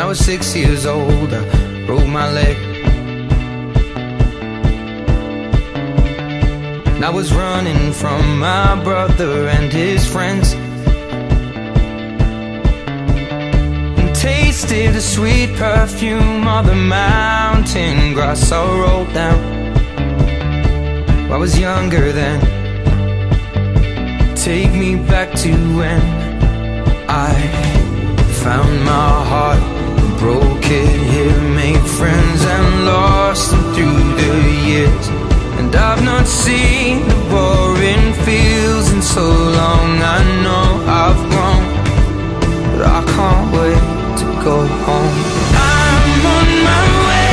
I was 6 years old, I broke my leg. And I was running from my brother and his friends, and tasted the sweet perfume of the mountain grass I rolled down. I was younger then. Take me back to when I found my heart, broke it here, made friends and lost them through the years. And I've not seen the boring fields in so long. I know I've grown, but I can't wait to go home. I'm on my way,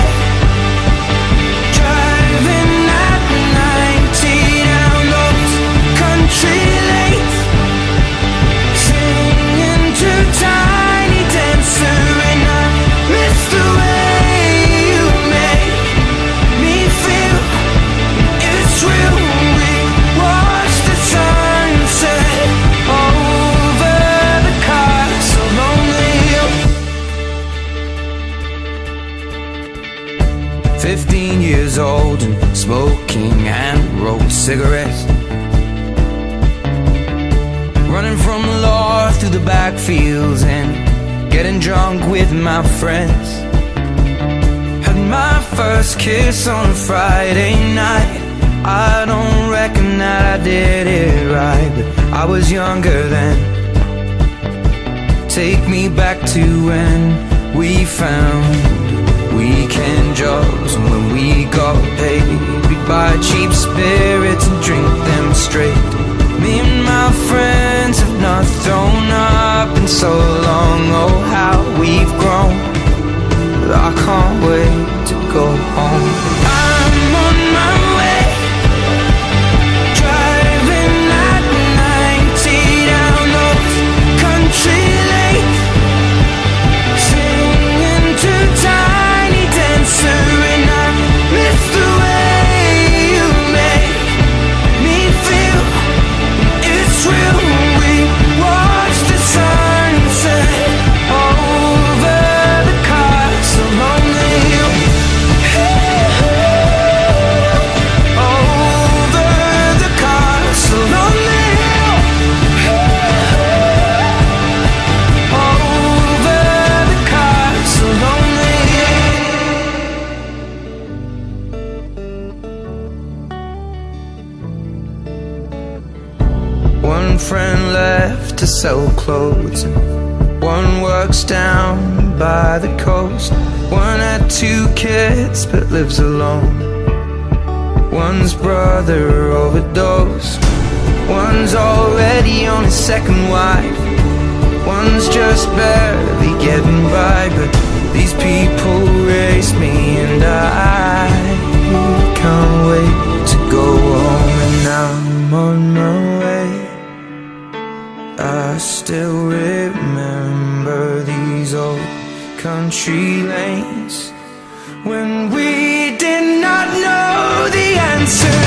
driving at 90 down those country lanes, singing to Tiny Dancer, and I miss the way you make me feel. It's real when we watch the sunset over the castle lonely hill. 15 years old and smoking and rolled cigarettes, running from the law through the backfields and getting drunk with my friends. Had my first kiss on a Friday night. I don't reckon that I did it right, but I was younger then. Take me back to when we found weekend jobs, and when we got paid, we'd buy cheap spirits and drink them straight. Me and my friends have not thrown up in so long. Oh, how we've grown, but I can't wait to go home. I'm on my way, driving at 90 down those country lanes, singing to Tiny Dancer, and I miss the way you make me feel. It's real when we watch the sunset over the castle lonely hill. Over the castle lonely hill. Over the castle lonely hill. One friend left to sell clothes, and one works down by the coast. One had 2 kids but lives alone. One's brother overdosed. One's already on his second wife. One's just barely getting by. But these people raised me, and I can't wait to go home. And I'm on my way. I still remember these old country lanes when we did not know the answer.